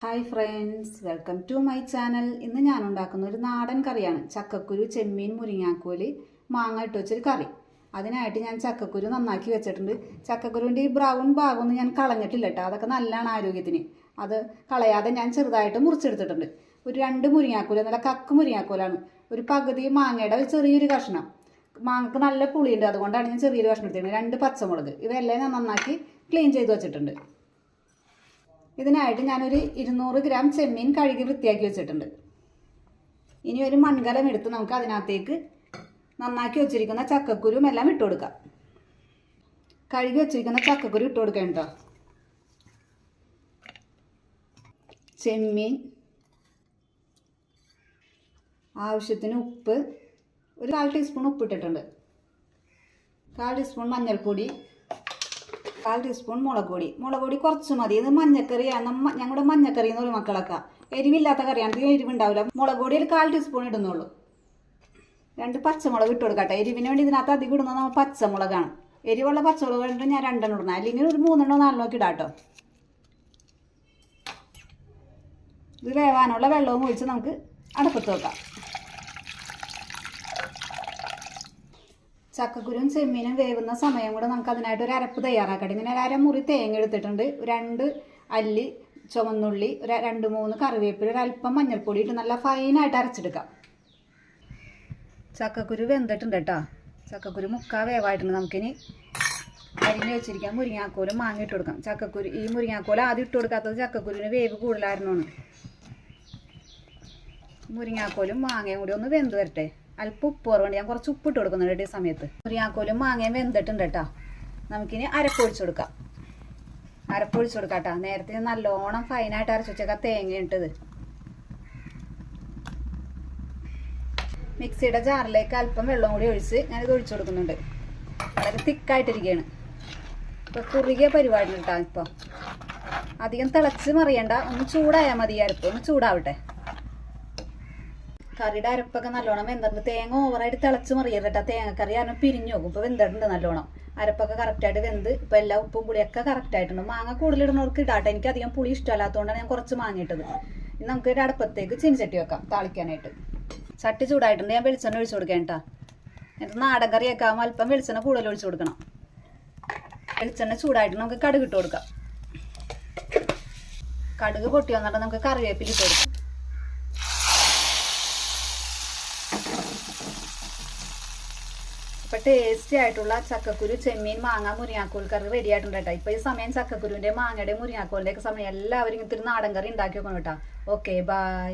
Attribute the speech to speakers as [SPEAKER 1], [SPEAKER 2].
[SPEAKER 1] Hi friends, welcome to my channel. ഇന്ന് ഞാൻ ഉണ്ടാക്കുന്ന ഒരു നാടൻ കറിയാണ്. ചക്കക്കുരു, ചെമ്മീൻ, മുരിങ്ങാക്കോല്, മാങ്ങ ഇട്ട് വെച്ചൊരു കറി. അതിനായിട്ട് ഞാൻ ചക്കക്കുരു നന്നാക്കി വെച്ചിട്ടുണ്ട്. ചക്കക്കുരുവിൻ്റെ ഈ ബ്രൗൺ ഭാഗമൊന്നും ഞാൻ കളഞ്ഞിട്ടില്ല കേട്ടോ. അതൊക്കെ നല്ലതാണ് ആരോഗ്യത്തിന്. അത് കളയാതെ ഞാൻ ചെറുതായിട്ട് മുറിച്ചെടുത്തിട്ടുണ്ട്. ഒരു 2 മുരിങ്ങാക്കോല്, നല്ല കക്ക് മുരിങ്ങാക്കോലാണ്. ഒരു പകുതി മാങ്ങയുടെ ഒരു ചെറിയൊരു കഷ്ണം. മാങ്ങക്ക് നല്ല പുളിയുണ്ട്, അതുകൊണ്ടാണ് ഞാൻ ചെറിയൊരു കഷ്ണം എടുത്തിട്ടുണ്ട്. 2 പച്ചമുളക്, ഇതെല്ലാം ഞാൻ നന്നാക്കി ക്ലീൻ ചെയ്ത് വെച്ചിട്ടുണ്ട്. ഇതിനായിട്ട് ഞാനൊരു 200 ഗ്രാം ചെമ്മീൻ കഴുകി വൃത്തിയാക്കി വെച്ചിട്ടുണ്ട്. ഇനി ഒരു മൺകലം എടുത്ത് നമുക്ക് അതിനകത്തേക്ക് നന്നാക്കി വെച്ചിരിക്കുന്ന ചക്കക്കുരും എല്ലാം ഇട്ട് കൊടുക്കാം. കഴുകി വെച്ചിരിക്കുന്ന ചക്കക്കുരു ഇട്ട് കൊടുക്കാം കേട്ടോ. ചെമ്മീൻ, ആവശ്യത്തിന് ഉപ്പ്, ഒരു 1/4 ടീസ്പൂൺ ഉപ്പ് ഇട്ടിട്ടുണ്ട്. 1/4 ടീസ്പൂൺ മഞ്ഞൾപ്പൊടി, 1/4 ടീസ്പൂൺ മുളക് പൊടി കുറച്ച് മതി. ഇത് മഞ്ഞക്കറിയാണ്. ഞങ്ങളുടെ മഞ്ഞക്കറി എന്ന് പറയും മക്കളൊക്കെ. എരിവില്ലാത്ത കറിയാണ്, എരിവുണ്ടാവില്ല. മുളക് പൊടി ഒരു 1/4 ടീസ്പൂൺ ഇടുന്നുള്ളൂ. 2 പച്ചമുളക് ഇട്ട് കൊടുക്കട്ടെ. എരിവിന് വേണ്ടി ഇതിനകത്ത് അധികം ഇടുന്നത് നമ്മൾ പച്ചമുളകാണ്. എരിവുള്ള പച്ചമുളക് കണ്ടിട്ട് ഞാൻ 2 ഇടണം, അല്ലെങ്കിൽ ഒരു 3 4 ഇടാം കേട്ടോ. ഇത് വേവാനുള്ള വെള്ളവും ഒഴിച്ച് നമുക്ക് അടുപ്പത്ത് വെക്കാം. ചക്കക്കുരും ചെമ്മീനും വേവുന്ന സമയം കൂടെ നമുക്ക് അതിനായിട്ട് ഒരു അരപ്പ് തയ്യാറാക്കട്ടെ. ഇങ്ങനെ ഒരു അരമുറി തേങ്ങ എടുത്തിട്ടുണ്ട്. 2 അല്ലി ചുവന്നുള്ളി, ഒരു 2-3 കറിവേപ്പില, ഒരു അല്പം മഞ്ഞൾപ്പൊടി ഇട്ട് നല്ല ഫൈനായിട്ട് അരച്ചെടുക്കാം. ചക്കക്കുരു വെന്തിട്ടുണ്ട് കേട്ടോ. ചക്കക്കുരു മുക്കാൽ വേവായിട്ടുണ്ട്. നമുക്കിനി അരിഞ്ഞ് വെച്ചിരിക്കാം മുരിങ്ങാക്കോലും മാങ്ങ ഇട്ട് കൊടുക്കാം. ചക്കക്കുരു, ഈ മുരിങ്ങാക്കോൽ ആദ്യം ഇട്ട് കൊടുക്കാത്തത് ചക്കക്കുരുവിന് വേവ് കൂടുതലായിരുന്നു. മുരിങ്ങാക്കോലും മാങ്ങയും കൂടി ഒന്ന് വെന്ത് വരട്ടെ. അല്പം ഉപ്പ് കുറവുണ്ട്, ഞാൻ കുറച്ച് ഉപ്പ് ഇട്ട് കൊടുക്കുന്നുണ്ട് ഈ സമയത്ത്. മുരിങ്ങാക്കോലും മാങ്ങയും വെന്തിട്ടുണ്ട് കേട്ടോ. നമുക്കിനി അരപ്പൊഴിച്ച് കൊടുക്കാം. അരപ്പൊഴിച്ച് കൊടുക്കാം കേട്ടോ. നേരത്തെ നല്ലോണം ഫൈനായിട്ട് അരച്ച് വെച്ചേക്കാം തേങ്ങ ഇട്ടത്. മിക്സിയുടെ ജാറിലേക്ക് അല്പം വെള്ളം കൂടി ഒഴിച്ച് ഞാനിത് ഒഴിച്ചു കൊടുക്കുന്നുണ്ട്. വളരെ തിക്കായിട്ടിരിക്കുകയാണ്. ഇപ്പോൾ കുറുകിയ പരിപാടി കേട്ടോ. ഇപ്പോൾ അധികം തിളച്ച് മറിയണ്ട, ഒന്ന് ചൂടായാൽ മതി. അരപ്പ് ഒന്ന് ചൂടാവട്ടെ. കറിയുടെ അരപ്പൊക്കെ നല്ലോണം വെന്തിട്ടുണ്ട്. തേങ്ങ ഓവറായിട്ട് തിളച്ച് മറിയരുത്. തേങ്ങക്കറി കാരണം പിരിഞ്ഞു പോകും. ഇപ്പോൾ വെന്തിട്ടുണ്ട് നല്ലോണം. അരപ്പൊക്കെ കറക്റ്റായിട്ട് വെന്ത് ഇപ്പോൾ എല്ലാ ഉപ്പും പുളിയൊക്കെ കറക്റ്റായിട്ടുണ്ട്. മാങ്ങ കൂടുതലിടുന്നവർക്ക് ഇടാട്ടെ. എനിക്ക് അധികം പുളി ഇഷ്ടമല്ലാത്തതുകൊണ്ടാണ് ഞാൻ കുറച്ച് മാങ്ങ ഇട്ടത്. ഇനി നമുക്ക് ഒരു അടുപ്പത്തേക്ക് ചീനിച്ചട്ടി വെക്കാം താളിക്കാനായിട്ട്. ചട്ടി ചൂടായിട്ടുണ്ട്. ഞാൻ വെളിച്ചെണ്ണ ഒഴിച്ചു കൊടുക്കാം കേട്ടോ. എന്നിട്ട് നാടൻ കറിയൊക്കെ ആകുമ്പോൾ അല്പം വെളിച്ചെണ്ണ കൂടുതൽ ഒഴിച്ചു കൊടുക്കണം. വെളിച്ചെണ്ണ ചൂടായിട്ട് നമുക്ക് കടുക് ഇട്ട് കൊടുക്കാം. കടുക് പൊട്ടി വന്നിട്ട് നമുക്ക് കറിവേപ്പില ഇട്ട് കൊടുക്കാം. ഇപ്പം ടേസ്റ്റി ആയിട്ടുള്ള ചക്കക്കുരു, ചെമ്മീൻ, മാങ്ങ, മുരിങ്ങാക്കോൽ കറി റെഡി ആയിട്ടുണ്ട് കേട്ടോ. ഇപ്പോൾ ഈ സമയം ചക്കക്കുരുവിൻ്റെ, മാങ്ങയുടെ, മുരിങ്ങാക്കോലിൻ്റെ ഒക്കെ സമയം. എല്ലാവരും ഇത്തിരി നാടൻ കറി ഉണ്ടാക്കി വെക്കണം കേട്ടോ. Okay, by.